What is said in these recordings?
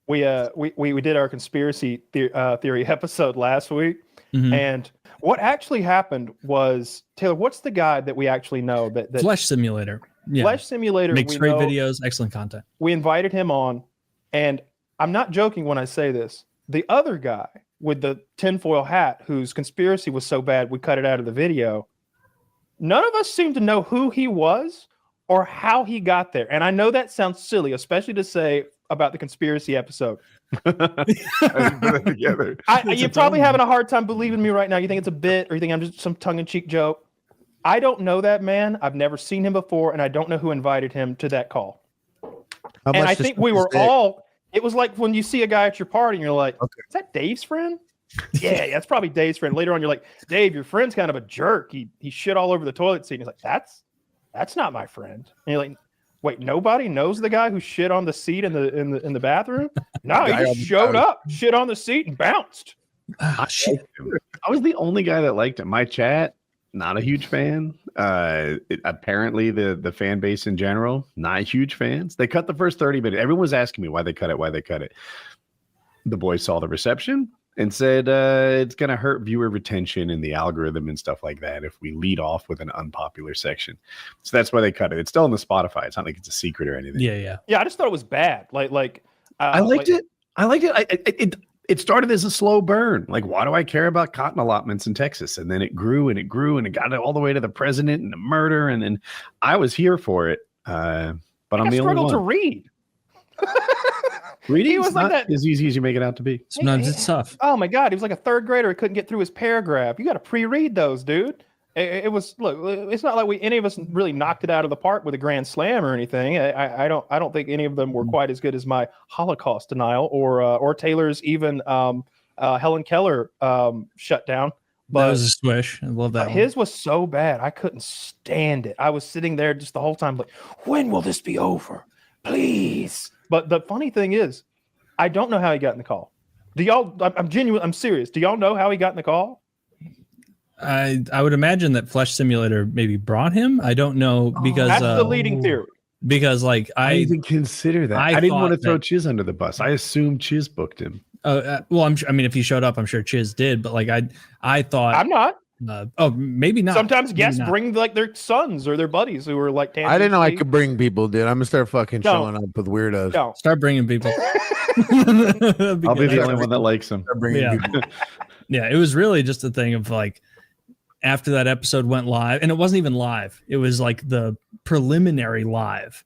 we did our conspiracy theory episode last week, and what actually happened was, Taylor, what's the guy that we actually know that Flesh Simulator? Yeah. Flesh Simulator makes great videos, excellent content. We invited him on, and I'm not joking when I say this. The other guy with the tinfoil hat, whose conspiracy was so bad we cut it out of the video, none of us seem to know who he was or how he got there. And I know that sounds silly, especially to say about the conspiracy episode. You're probably having a hard time believing me right now. You think it's a bit, or you think I'm just some tongue-in-cheek joke. I don't know that man. I've never seen him before, and I don't know who invited him to that call. And I think we were all, it was like when you see a guy at your party and you're like, okay, is that Dave's friend? Yeah, that's probably Dave's friend. Later on, you're like, Dave, your friend's kind of a jerk. He shit all over the toilet seat. And he's like, that's not my friend. And you're like, wait, nobody knows the guy who shit on the seat in the bathroom? No, he just showed up, shit on the seat, and bounced. I was the only guy that liked it. My chat, not a huge fan. Apparently, the fan base in general, not huge fans. They cut the first 30 minutes. Everyone was asking me why they cut it. The boys saw the reception and said it's going to hurt viewer retention in the algorithm and stuff like that if we lead off with an unpopular section. So that's why they cut it. It's still on the Spotify. It's not like it's a secret or anything. Yeah. I just thought it was bad. I liked it. I liked it. It started as a slow burn. Like, why do I care about cotton allotments in Texas? And then it grew and it grew and it got all the way to the president and the murder. And then I was here for it. But I'm the only one. I struggled to read. Reading was not like as easy as you make it out to be. Sometimes it's tough. Oh my God, he was like a third grader. He couldn't get through his paragraph. You got to pre-read those, dude. It was, look, it's not like any of us really knocked it out of the park with a grand slam or anything. I don't think any of them were quite as good as my Holocaust denial or Taylor's even Helen Keller shutdown. But that was a swish. I love that. His was so bad, I couldn't stand it. I was sitting there just the whole time like, when will this be over? Please. But the funny thing is, I don't know how he got in the call. Do y'all? I'm genuine. I'm serious. Do y'all know how he got in the call? I would imagine that Flesh Simulator maybe brought him. I don't know because that's the leading theory. Because like I didn't even consider that. I didn't want to throw Chiz under the bus. I assumed Chiz booked him. Well, I mean, if he showed up, I'm sure Chiz did. But like I thought I'm not. Maybe not. Sometimes guests bring like their sons or their buddies who are like. I didn't know I could bring people, dude. I'm gonna start fucking showing up with weirdos. Don't. Start bringing people. I'll be the only one that likes them. Yeah, it was really just a thing of like after that episode went live, and it wasn't even live. It was like the preliminary live.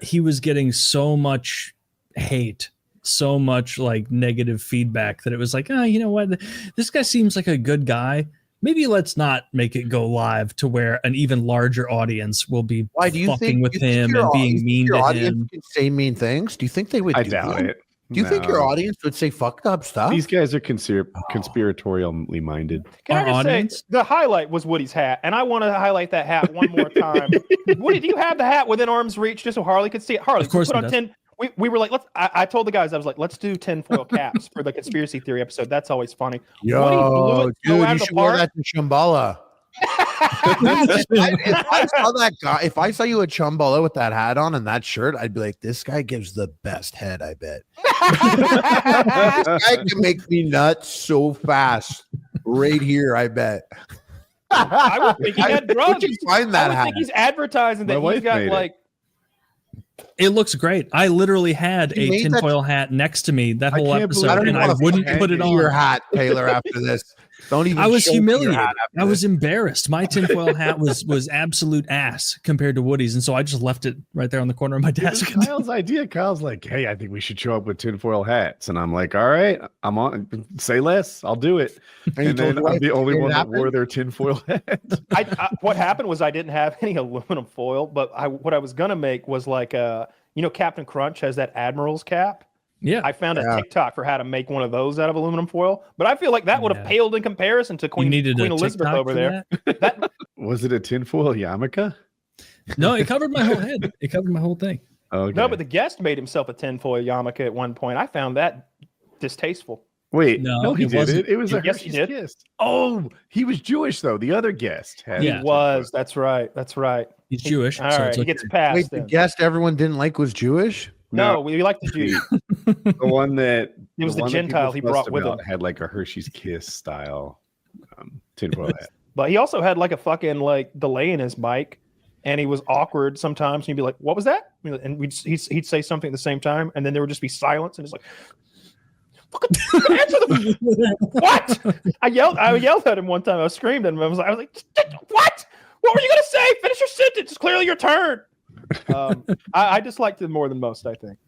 He was getting so much hate, so much like negative feedback that it was like, you know what? This guy seems like a good guy. Maybe let's not make it go live to where an even larger audience will be fucking with him and being mean to him. Can say mean things? Do you think they would? I doubt it. Do you think your audience would say fucked up stuff? These guys are conspiratorially minded. Can I just say, the highlight was Woody's hat, and I want to highlight that hat one more time. Woody, do you have the hat within arm's reach just so Harley could see it? Harley, of course, put on 10. We were like, I told the guys, I was like, let's do tinfoil caps for the conspiracy theory episode. That's always funny. Yo, dude, you should wear that to Shambhala. If I saw you at Shambhala with that hat on and that shirt, I'd be like, this guy gives the best head, I bet. This guy can make me nuts so fast. Right here, I bet. I would think he had drugs. You find that I think he's advertising that he's got like. It looks great. I literally had a tinfoil hat next to me that whole episode, and I wouldn't put it on. Your hat, Taylor. After this, don't even. I was humiliated. I was embarrassed. My tinfoil hat was absolute ass compared to Woody's, and so I just left it right there on the corner of my desk. Kyle's idea. Kyle's like, "Hey, I think we should show up with tinfoil hats," and I'm like, "All right, I'm on. Say less. I'll do it." And then I'm the only one that wore their tinfoil hats. What happened was I didn't have any aluminum foil, but what I was gonna make was like Captain Crunch has that Admiral's cap. Yeah, I found a TikTok for how to make one of those out of aluminum foil, but I feel like that would have paled in comparison to Queen Elizabeth over there. Was it a tinfoil yarmulke? No, it covered my whole head. It covered my whole thing. Okay. No, but the guest made himself a tinfoil yarmulke at one point. I found that distasteful. Wait, no, he didn't. It was a Hershey's guest. Oh, he was Jewish though. The other guest he was. That's right. He's Jewish. All right, he gets passed. Wait, the guest everyone didn't like was Jewish? No, we like the Jews. The one that It was the one that Gentile he people brought fussed with him. about had like a Hershey's Kiss style tinfoil hat. But he also had like a fucking like delay in his mic, and he was awkward sometimes. And he'd be like, "What was that?" And he'd say something at the same time, and then there would just be silence, and it's like, "Fucking answer the what?" I yelled at him one time. I screamed at him. I was like, "What? What were you gonna say? Finish your sentence. It's clearly your turn." I disliked him more than most, I think.